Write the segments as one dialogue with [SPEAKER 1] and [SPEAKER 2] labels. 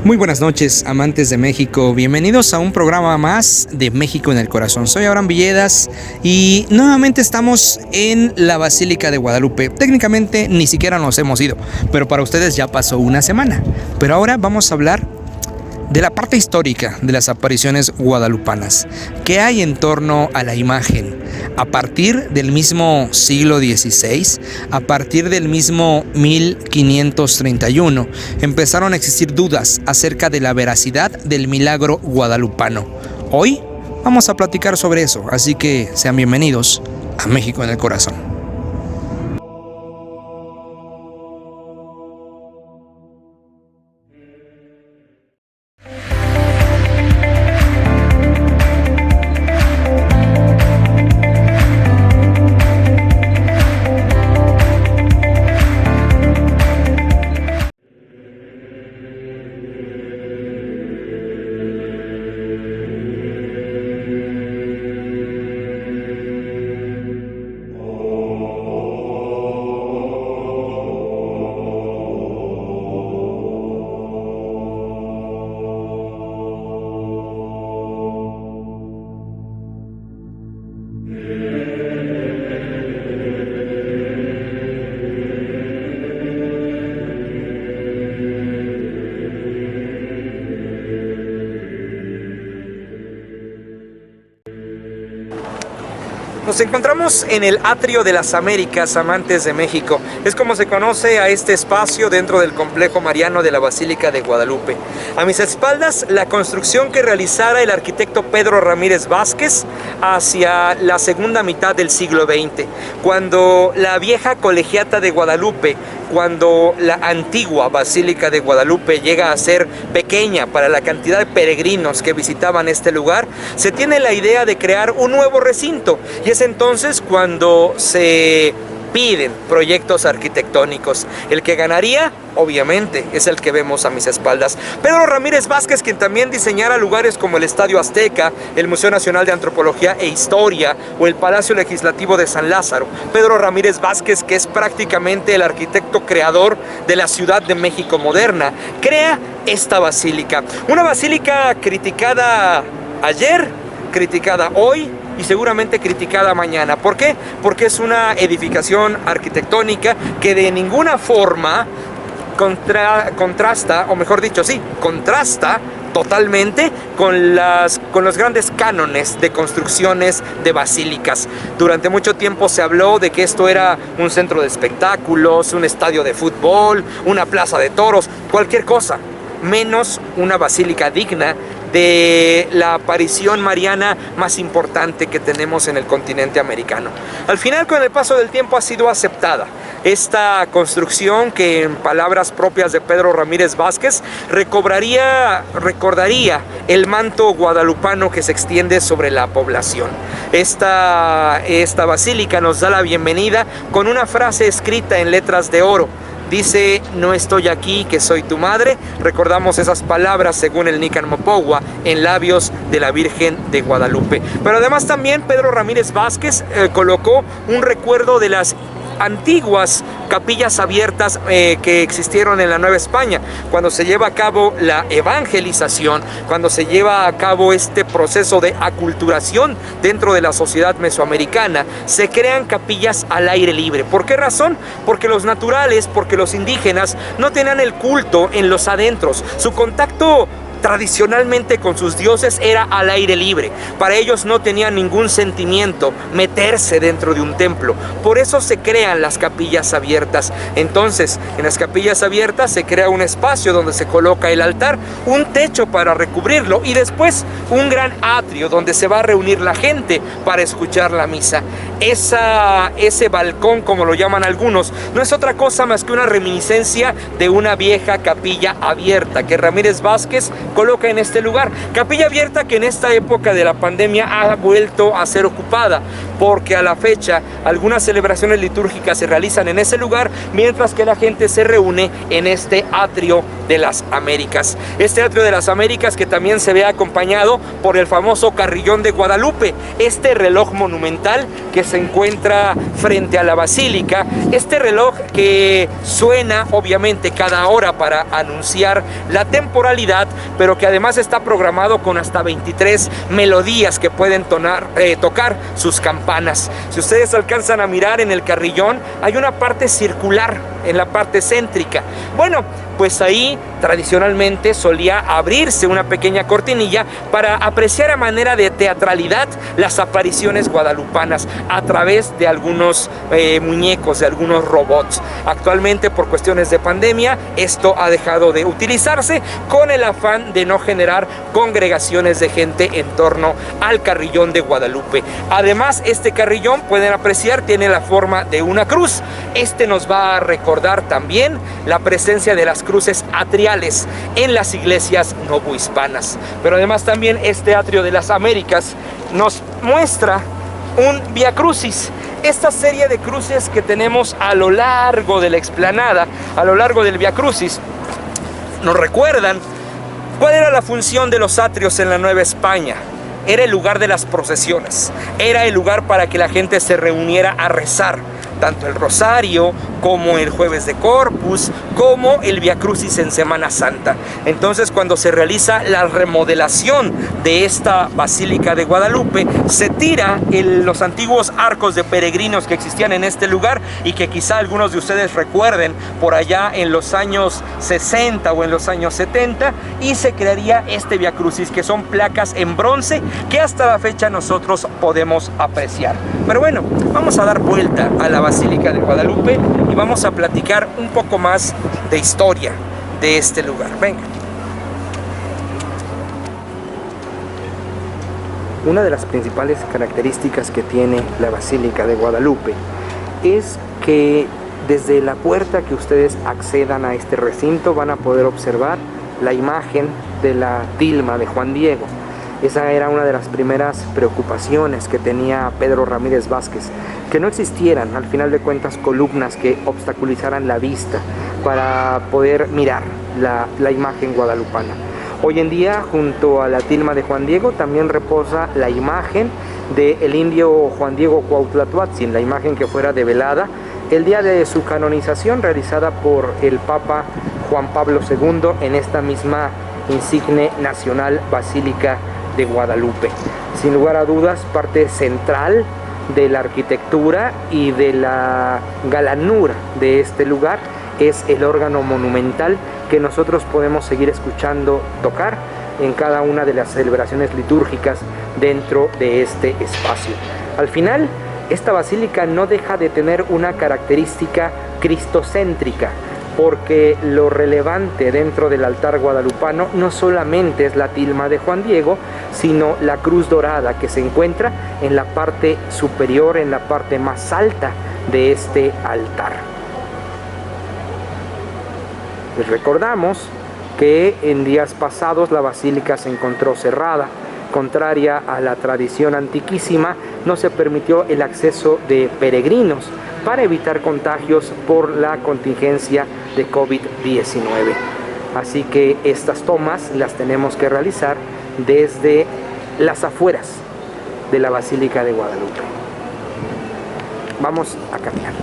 [SPEAKER 1] Muy buenas noches, amantes de México. Bienvenidos a un programa más de México en el Corazón. Soy Abraham Villedas y nuevamente estamos en la Basílica de Guadalupe. Técnicamente ni siquiera nos hemos ido, pero para ustedes ya pasó una semana. Pero ahora vamos a hablar de la parte histórica de las apariciones guadalupanas. ¿Qué hay en torno a la imagen? A partir del mismo siglo XVI, a partir del mismo 1531, empezaron a existir dudas acerca de la veracidad del milagro guadalupano. Hoy vamos a platicar sobre eso, así que sean bienvenidos a México en el Corazón. Nos encontramos en el Atrio de las Américas, amantes de México. Es como se conoce a este espacio dentro del complejo mariano de la Basílica de Guadalupe. A mis espaldas, la construcción que realizara el arquitecto Pedro Ramírez Vázquez hacia la segunda mitad del siglo XX, cuando la vieja colegiata de Guadalupe, cuando la antigua Basílica de Guadalupe llega a ser pequeña para la cantidad de peregrinos que visitaban este lugar, se tiene la idea de crear un nuevo recinto, y es entonces cuando se piden proyectos arquitectónicos. El que ganaría, obviamente, es el que vemos a mis espaldas. Pedro Ramírez Vázquez, quien también diseñara lugares como el Estadio Azteca, el Museo Nacional de Antropología e Historia o el Palacio Legislativo de San Lázaro. Pedro Ramírez Vázquez, que es prácticamente el arquitecto creador de la Ciudad de México moderna, crea esta basílica. Una basílica criticada ayer, criticada hoy y seguramente criticada mañana. ¿Por qué? Porque es una edificación arquitectónica que de ninguna forma contrasta, o mejor dicho, sí, contrasta totalmente con los grandes cánones de construcciones de basílicas. Durante mucho tiempo se habló de que esto era un centro de espectáculos, un estadio de fútbol, una plaza de toros, cualquier cosa, menos una basílica digna de la aparición mariana más importante que tenemos en el continente americano. Al final, con el paso del tiempo, ha sido aceptada esta construcción que, en palabras propias de Pedro Ramírez Vázquez, recordaría el manto guadalupano que se extiende sobre la población. Esta basílica nos da la bienvenida con una frase escrita en letras de oro. Dice: no estoy aquí, que soy tu madre. Recordamos esas palabras, según el Nican Mopogua, en labios de la Virgen de Guadalupe. Pero además también Pedro Ramírez Vázquez colocó un recuerdo de las antiguas capillas abiertas que existieron en la Nueva España. Cuando se lleva a cabo la evangelización, cuando se lleva a cabo este proceso de aculturación dentro de la sociedad mesoamericana, se crean capillas al aire libre. ¿Por qué razón? Porque los naturales, porque los indígenas no tenían el culto en los adentros. Su contacto tradicionalmente con sus dioses era al aire libre. Para ellos no tenía ningún sentimiento meterse dentro de un templo. Por eso se crean las capillas abiertas. Entonces, en las capillas abiertas se crea un espacio donde se coloca el altar, un techo para recubrirlo y después un gran atrio donde se va a reunir la gente para escuchar la misa. Ese balcón, como lo llaman algunos, no es otra cosa más que una reminiscencia de una vieja capilla abierta que Ramírez Vázquez coloca en este lugar. Capilla abierta que en esta época de la pandemia ha vuelto a ser ocupada porque a la fecha algunas celebraciones litúrgicas se realizan en ese lugar, mientras que la gente se reúne en este atrio de las Américas. Este atrio de las Américas que también se ve acompañado por el famoso Carrillón de Guadalupe, este reloj monumental que se encuentra frente a la basílica, este reloj que suena obviamente cada hora para anunciar la temporalidad, pero que además está programado con hasta 23 melodías que pueden tocar sus campanas. Si ustedes alcanzan a mirar en el carrillón, hay una parte circular en la parte céntrica. Bueno, pues ahí tradicionalmente solía abrirse una pequeña cortinilla para apreciar a manera de teatralidad las apariciones guadalupanas a través de algunos muñecos, de algunos robots. Actualmente, por cuestiones de pandemia, esto ha dejado de utilizarse con el afán de no generar congregaciones de gente en torno al Carrillón de Guadalupe. Además, este carrillón, pueden apreciar, tiene la forma de una cruz. Este nos va a recordar también la presencia de las cruces atriales en las iglesias novohispanas. Pero además también este atrio de las Américas nos muestra un Vía Crucis. Esta serie de cruces que tenemos a lo largo de la explanada, a lo largo del Vía Crucis, nos recuerdan cuál era la función de los atrios en la Nueva España. Era el lugar de las procesiones, era el lugar para que la gente se reuniera a rezar, tanto el rosario como el jueves de Corpus, como el Vía Crucis en Semana Santa. Entonces, cuando se realiza la remodelación de esta Basílica de Guadalupe, se tira los antiguos arcos de peregrinos que existían en este lugar y que quizá algunos de ustedes recuerden por allá en los años 60 o en los años 70, y se crearía este Vía Crucis, que son placas en bronce que hasta la fecha nosotros podemos apreciar. Pero bueno, vamos a dar vuelta a la Basílica de Guadalupe y vamos a platicar un poco más de historia de este lugar. Venga. Una de las principales características que tiene la Basílica de Guadalupe es que desde la puerta que ustedes accedan a este recinto van a poder observar la imagen de la tilma de Juan Diego. Esa era una de las primeras preocupaciones que tenía Pedro Ramírez Vázquez, que no existieran, al final de cuentas, columnas que obstaculizaran la vista para poder mirar la imagen guadalupana. Hoy en día, junto a la tilma de Juan Diego, también reposa la imagen del indio Juan Diego Cuauhtlatoatzin, la imagen que fuera develada el día de su canonización, realizada por el Papa Juan Pablo II en esta misma insigne nacional Basílica de Guadalupe. Sin lugar a dudas, parte central de la arquitectura y de la galanura de este lugar es el órgano monumental que nosotros podemos seguir escuchando tocar en cada una de las celebraciones litúrgicas dentro de este espacio. Al final, esta basílica no deja de tener una característica cristocéntrica, porque lo relevante dentro del altar guadalupano no solamente es la tilma de Juan Diego, sino la cruz dorada que se encuentra en la parte superior, en la parte más alta de este altar. Les recordamos que en días pasados la basílica se encontró cerrada. Contraria a la tradición antiquísima, no se permitió el acceso de peregrinos para evitar contagios por la contingencia de COVID-19. Así que estas tomas las tenemos que realizar desde las afueras de la Basílica de Guadalupe. Vamos a caminar.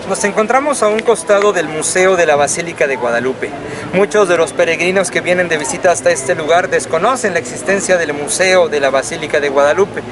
[SPEAKER 1] Nos encontramos a un costado del Museo de la Basílica de Guadalupe. Muchos de los peregrinos que vienen de visita hasta este lugar desconocen la existencia del Museo de la Basílica de Guadalupe.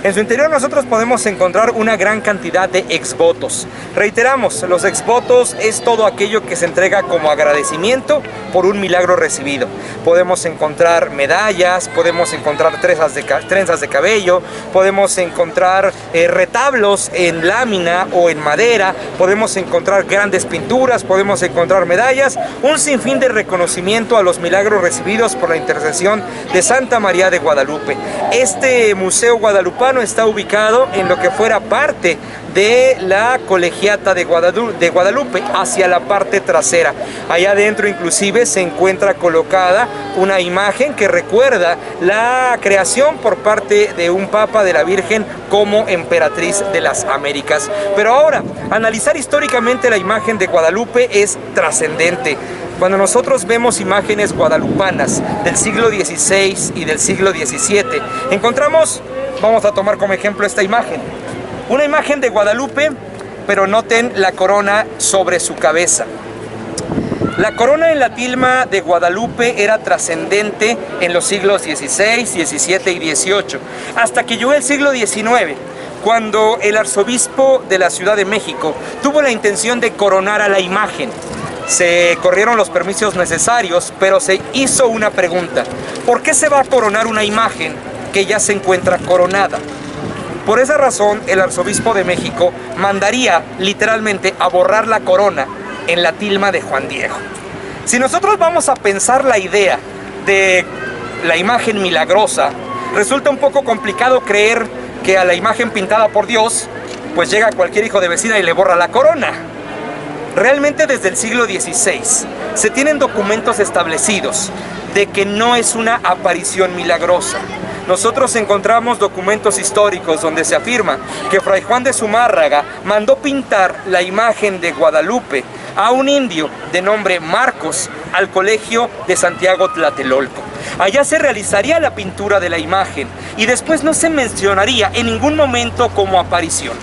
[SPEAKER 1] En su interior nosotros podemos encontrar una gran cantidad de exvotos. Reiteramos, los exvotos es todo aquello que se entrega como agradecimiento por un milagro recibido. Podemos encontrar medallas, podemos encontrar trenzas de cabello, podemos encontrar retablos en lámina o en madera, podemos encontrar grandes pinturas, podemos encontrar medallas, un sinfín de reconocimiento a los milagros recibidos por la intercesión de Santa María de Guadalupe. Este museo guadalupano está ubicado en lo que fuera parte de la Colegiata de Guadalupe, hacia la parte trasera. Allá adentro inclusive se encuentra colocada una imagen que recuerda la creación por parte de un papa de la Virgen como emperatriz de las Américas. Pero ahora, analizar históricamente la imagen de Guadalupe es trascendente. Cuando nosotros vemos imágenes guadalupanas del siglo XVI y del siglo XVII, encontramos, vamos a tomar como ejemplo esta imagen, una imagen de Guadalupe, pero noten la corona sobre su cabeza. La corona en la tilma de Guadalupe era trascendente en los siglos XVI, XVII y XVIII, hasta que llegó el siglo XIX, cuando el arzobispo de la Ciudad de México tuvo la intención de coronar a la imagen. Se corrieron los permisos necesarios, pero se hizo una pregunta: ¿por qué se va a coronar una imagen que ya se encuentra coronada? Por esa razón, el arzobispo de México mandaría literalmente a borrar la corona en la tilma de Juan Diego. Si nosotros vamos a pensar la idea de la imagen milagrosa, resulta un poco complicado creer que a la imagen pintada por Dios, pues llega cualquier hijo de vecina y le borra la corona. Realmente desde el siglo XVI se tienen documentos establecidos de que no es una aparición milagrosa. Nosotros encontramos documentos históricos donde se afirma que Fray Juan de Zumárraga mandó pintar la imagen de Guadalupe a un indio de nombre Marcos al colegio de Santiago Tlatelolco. Allá se realizaría la pintura de la imagen y después no se mencionaría en ningún momento como aparición.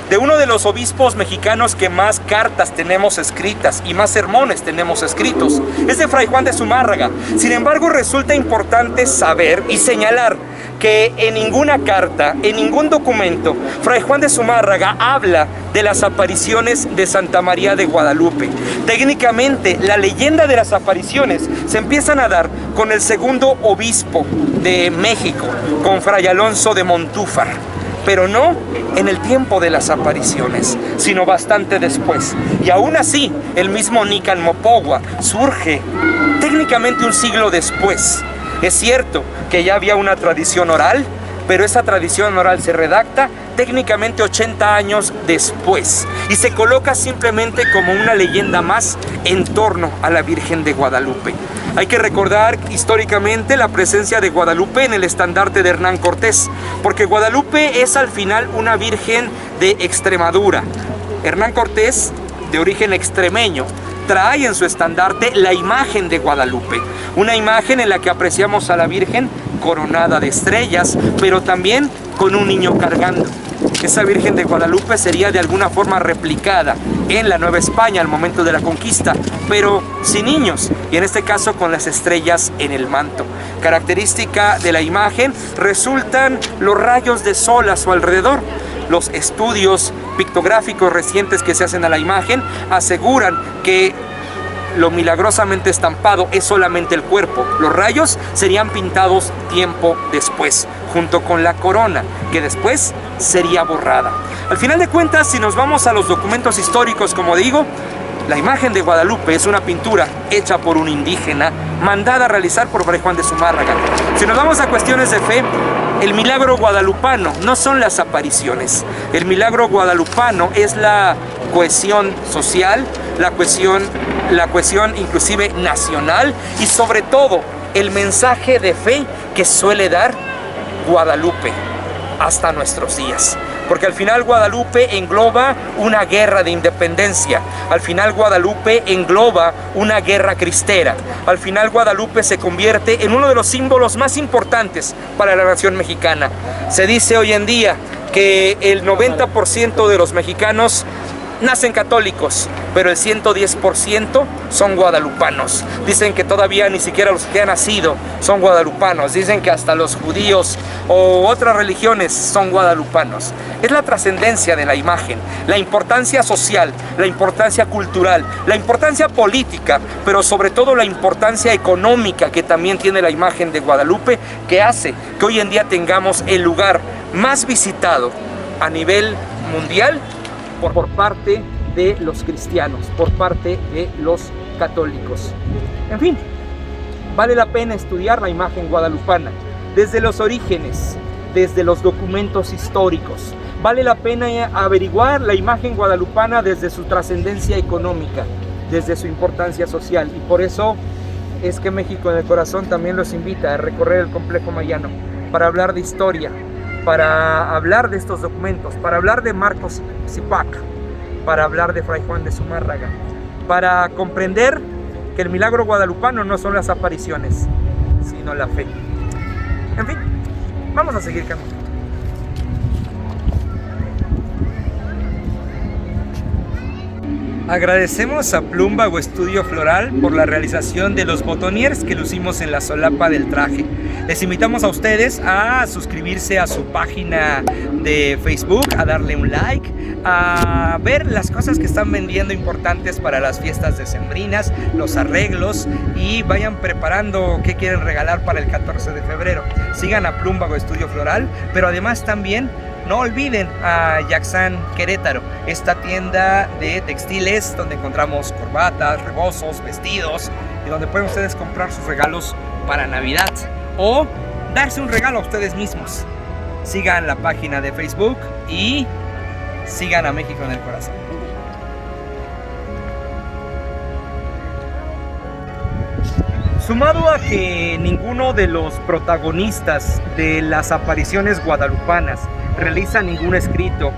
[SPEAKER 1] De uno de los obispos mexicanos que más cartas tenemos escritas y más sermones tenemos escritos, es de Fray Juan de Zumárraga. Sin embargo, resulta importante saber y señalar que en ninguna carta, en ningún documento, Fray Juan de Zumárraga habla de las apariciones de Santa María de Guadalupe. Técnicamente, la leyenda de las apariciones se empiezan a dar con el segundo obispo de México, con Fray Alonso de Montúfar. Pero no en el tiempo de las apariciones, sino bastante después. Y aún así, el mismo Nican Mopogua surge técnicamente un siglo después. Es cierto que ya había una tradición oral, pero esa tradición oral se redacta técnicamente 80 años después y se coloca simplemente como una leyenda más en torno a la Virgen de Guadalupe. Hay que recordar históricamente la presencia de Guadalupe en el estandarte de Hernán Cortés, porque Guadalupe es al final una virgen de Extremadura. Hernán Cortés, de origen extremeño, trae en su estandarte la imagen de Guadalupe, una imagen en la que apreciamos a la Virgen coronada de estrellas, pero también con un niño cargando. Esa Virgen de Guadalupe sería de alguna forma replicada en la Nueva España al momento de la conquista, pero sin niños, y en este caso con las estrellas en el manto. Característica de la imagen resultan los rayos de sol a su alrededor. Los estudios pictográficos recientes que se hacen a la imagen aseguran que lo milagrosamente estampado es solamente el cuerpo. Los rayos serían pintados tiempo después, junto con la corona, que después sería borrada. Al final de cuentas, si nos vamos a los documentos históricos, como digo, la imagen de Guadalupe es una pintura hecha por un indígena, mandada a realizar por Fray Juan de Zumárraga. Si nos vamos a cuestiones de fe, el milagro guadalupano no son las apariciones. El milagro guadalupano es la cohesión social, la cohesión inclusive nacional y sobre todo el mensaje de fe que suele dar Guadalupe hasta nuestros días. Porque al final Guadalupe engloba una guerra de independencia, al final Guadalupe engloba una guerra cristera, al final Guadalupe se convierte en uno de los símbolos más importantes para la nación mexicana. Se dice hoy en día que el 90% de los mexicanos nacen católicos, pero el 110% son guadalupanos. Dicen que todavía ni siquiera los que han nacido son guadalupanos. Dicen que hasta los judíos o otras religiones son guadalupanos. Es la trascendencia de la imagen, la importancia social, la importancia cultural, la importancia política, pero sobre todo la importancia económica que también tiene la imagen de Guadalupe, que hace que hoy en día tengamos el lugar más visitado a nivel mundial por parte de los cristianos, por parte de los católicos. En fin, vale la pena estudiar la imagen guadalupana desde los orígenes, desde los documentos históricos. Vale la pena averiguar la imagen guadalupana desde su trascendencia económica, desde su importancia social, y por eso es que México en el Corazón también los invita a recorrer el complejo mayano para hablar de historia, para hablar de estos documentos, para hablar de Marcos Zipac, para hablar de Fray Juan de Zumárraga, para comprender que el milagro guadalupano no son las apariciones, sino la fe. En fin, vamos a seguir caminando. Agradecemos a Plumbago Estudio Floral por la realización de los botoniers que lucimos en la solapa del traje. Les invitamos a ustedes a suscribirse a su página de Facebook, a darle un like, a ver las cosas que están vendiendo importantes para las fiestas decembrinas, los arreglos, y vayan preparando qué quieren regalar para el 14 de febrero. Sigan a Plumbago Estudio Floral, pero además también no olviden a Yaxan Querétaro, esta tienda de textiles donde encontramos corbatas, rebozos, vestidos, y donde pueden ustedes comprar sus regalos para Navidad o darse un regalo a ustedes mismos. Sigan la página de Facebook y sigan a México en el Corazón. Sumado a que ninguno de los protagonistas de las apariciones guadalupanas realiza ningún escrito,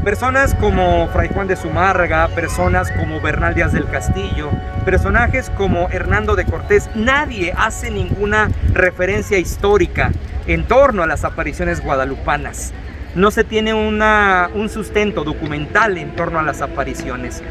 [SPEAKER 1] personas como Fray Juan de Zumárraga, personas como Bernal Díaz del Castillo, personajes como Hernando de Cortés, nadie hace ninguna referencia histórica en torno a las apariciones guadalupanas. No se tiene un sustento documental en torno a las apariciones.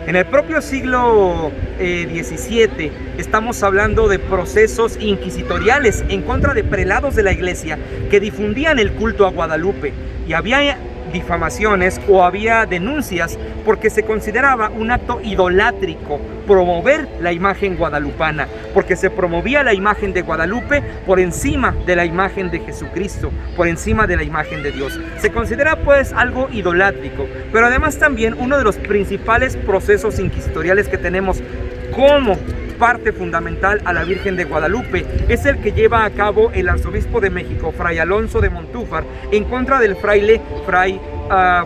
[SPEAKER 1] En el propio siglo XVII estamos hablando de procesos inquisitoriales en contra de prelados de la iglesia que difundían el culto a Guadalupe, y había difamaciones o había denuncias porque se consideraba un acto idolátrico promover la imagen guadalupana, porque se promovía la imagen de Guadalupe por encima de la imagen de Jesucristo, por encima de la imagen de Dios. Se considera pues algo idolátrico, pero además también uno de los principales procesos inquisitoriales que tenemos como parte fundamental a la Virgen de Guadalupe es el que lleva a cabo el arzobispo de México, Fray Alonso de Montúfar, en contra del fraile Fray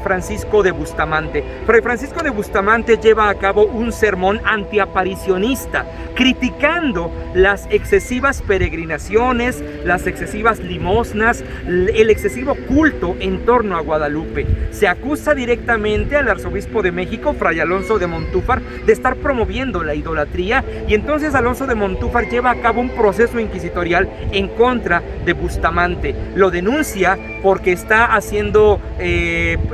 [SPEAKER 1] Francisco de Bustamante. Fray Francisco de Bustamante lleva a cabo un sermón antiaparicionista, criticando las excesivas peregrinaciones, las excesivas limosnas, el excesivo culto en torno a Guadalupe. Se acusa directamente al arzobispo de México, Fray Alonso de Montúfar, de estar promoviendo la idolatría, y entonces Alonso de Montúfar lleva a cabo un proceso inquisitorial en contra de Bustamante. Lo denuncia porque está haciendo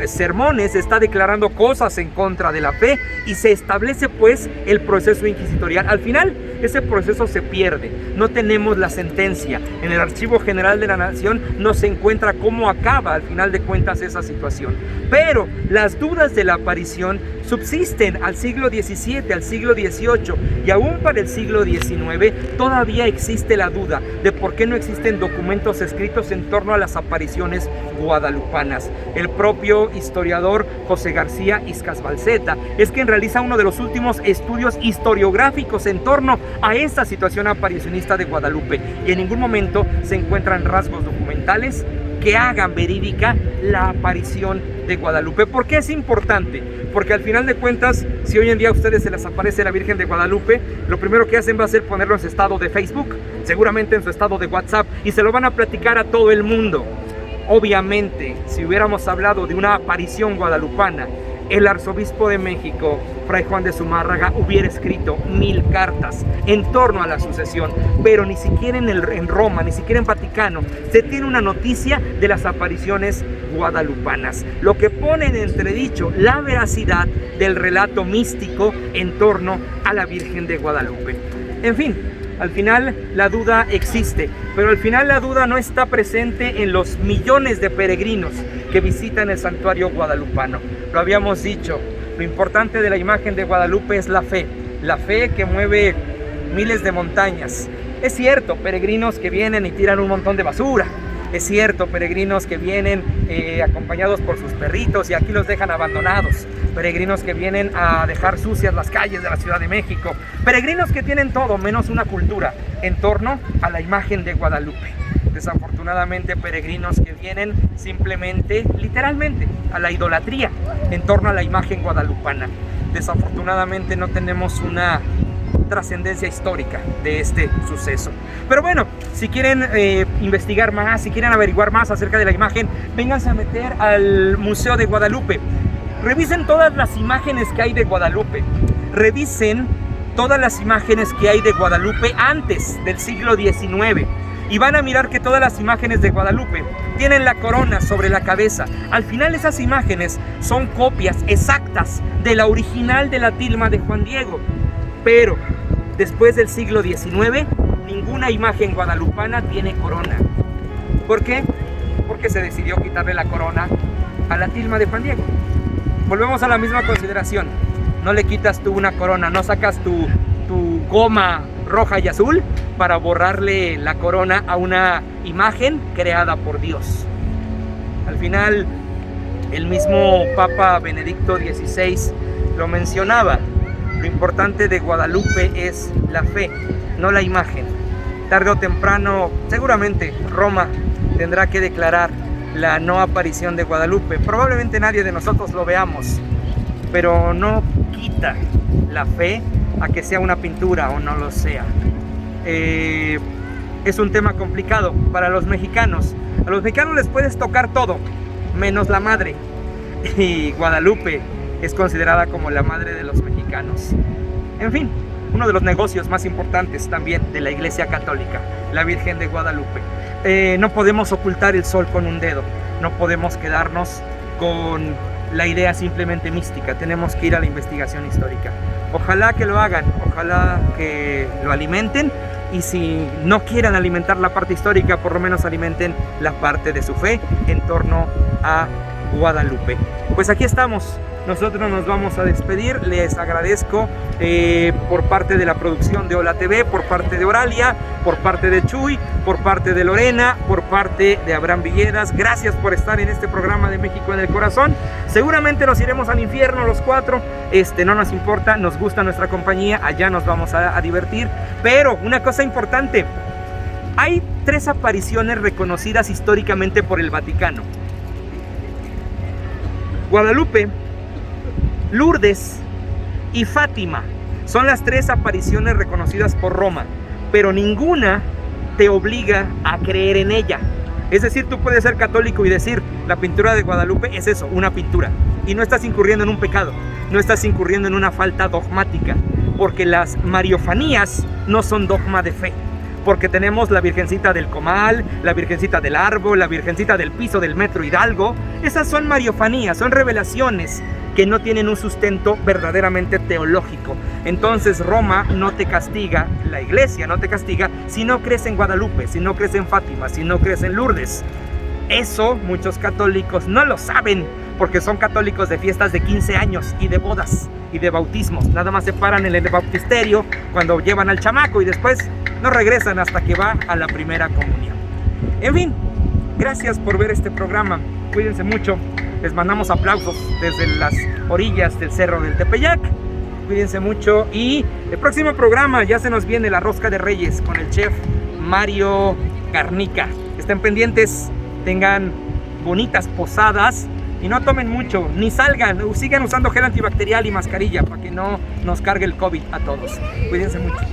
[SPEAKER 1] sermones, está declarando cosas en contra de la fe, y se establece pues el proceso inquisitorial. Al final ese proceso se pierde, no tenemos la sentencia. En el Archivo General de la Nación no se encuentra cómo acaba al final de cuentas esa situación, pero las dudas de la aparición subsisten al siglo XVII, al siglo XVIII, y aún para el siglo XIX todavía existe la duda de por qué no existen documentos escritos en torno a las apariciones guadalupanas. El propio historiador José García Iscasbalceta es quien realiza uno de los últimos estudios historiográficos en torno a esta situación aparicionista de Guadalupe, y en ningún momento se encuentran rasgos documentales que hagan verídica la aparición de Guadalupe. ¿Por qué es importante? Porque al final de cuentas, si hoy en día a ustedes se les aparece la Virgen de Guadalupe, lo primero que hacen va a ser ponerlo en su estado de Facebook, seguramente en su estado de WhatsApp, y se lo van a platicar a todo el mundo. Obviamente, si hubiéramos hablado de una aparición guadalupana, el arzobispo de México, Fray Juan de Zumárraga, hubiera escrito 1000 cartas en torno a la sucesión, pero ni siquiera en Roma, ni siquiera en Vaticano se tiene una noticia de las apariciones guadalupanas, lo que pone en entredicho la veracidad del relato místico en torno a la Virgen de Guadalupe. En fin, al final la duda existe, pero al final la duda no está presente en los millones de peregrinos que visitan el santuario guadalupano. Lo habíamos dicho, lo importante de la imagen de Guadalupe es la fe que mueve miles de montañas. Es cierto, peregrinos que vienen y tiran un montón de basura. Es cierto, peregrinos que vienen acompañados por sus perritos y aquí los dejan abandonados. Peregrinos que vienen a dejar sucias las calles de la Ciudad de México. Peregrinos que tienen todo menos una cultura en torno a la imagen de Guadalupe. Desafortunadamente, peregrinos que vienen simplemente, literalmente, a la idolatría en torno a la imagen guadalupana. Desafortunadamente no tenemos una trascendencia histórica de este suceso. Pero bueno, si quieren investigar más, si quieren averiguar más acerca de la imagen, vénganse a meter al Museo de Guadalupe. Revisen todas las imágenes que hay de Guadalupe. Revisen todas las imágenes que hay de Guadalupe antes del siglo XIX. Y van a mirar que todas las imágenes de Guadalupe tienen la corona sobre la cabeza. Al final esas imágenes son copias exactas de la original de la tilma de Juan Diego. Pero después del siglo XIX, ninguna imagen guadalupana tiene corona. ¿Por qué? Porque se decidió quitarle la corona a la tilma de Juan Diego. Volvemos a la misma consideración. No le quitas tú una corona, no sacas tu goma roja y azul para borrarle la corona a una imagen creada por Dios. Al final, el mismo Papa Benedicto XVI lo mencionaba. Lo importante de Guadalupe es la fe, no la imagen. Tarde o temprano, seguramente Roma tendrá que declarar la no aparición de Guadalupe. Probablemente nadie de nosotros lo veamos, pero no quita la fe a que sea una pintura o no lo sea. Es un tema complicado para los mexicanos. A los mexicanos les puedes tocar todo, menos la madre. Y Guadalupe es considerada como la madre de los mexicanos. En fin, uno de los negocios más importantes también de la Iglesia Católica, la Virgen de Guadalupe. No podemos ocultar el sol con un dedo, no podemos quedarnos con la idea simplemente mística, tenemos que ir a la investigación histórica. Ojalá que lo hagan, ojalá que lo alimenten, y si no quieren alimentar la parte histórica, por lo menos alimenten la parte de su fe en torno a Guadalupe. Pues aquí estamos. Nosotros nos vamos a despedir. Les agradezco por parte de la producción de Hola TV, por parte de Oralia, por parte de Chuy, por parte de Lorena, por parte de Abraham Villedas. Gracias por estar en este programa de México en el Corazón. Seguramente nos iremos al infierno los cuatro. No nos importa, nos gusta nuestra compañía. Allá nos vamos a divertir. Pero una cosa importante: hay 3 apariciones reconocidas históricamente por el Vaticano: Guadalupe, Lourdes y Fátima. Son las 3 apariciones reconocidas por Roma, pero ninguna te obliga a creer en ella. Es decir, tú puedes ser católico y decir, la pintura de Guadalupe es eso, una pintura, y no estás incurriendo en un pecado, no estás incurriendo en una falta dogmática, porque las mariofanías no son dogma de fe. Porque tenemos la Virgencita del Comal, la Virgencita del Árbol, la Virgencita del Piso del Metro Hidalgo. Esas son mariofanías, son revelaciones que no tienen un sustento verdaderamente teológico. Entonces Roma no te castiga, la Iglesia no te castiga si no crees en Guadalupe, si no crees en Fátima, si no crees en Lourdes. Eso muchos católicos no lo saben, porque son católicos de fiestas de 15 años y de bodas y de bautismos. Nada más se paran en el bautisterio cuando llevan al chamaco y después no regresan hasta que va a la primera comunión. En fin, gracias por ver este programa. Cuídense mucho. Les mandamos aplausos desde las orillas del Cerro del Tepeyac. Cuídense mucho. Y el próximo programa ya se nos viene la Rosca de Reyes con el chef Mario Garnica. Estén pendientes, tengan bonitas posadas y no tomen mucho, ni salgan, sigan usando gel antibacterial y mascarilla para que no nos cargue el COVID a todos. Cuídense mucho.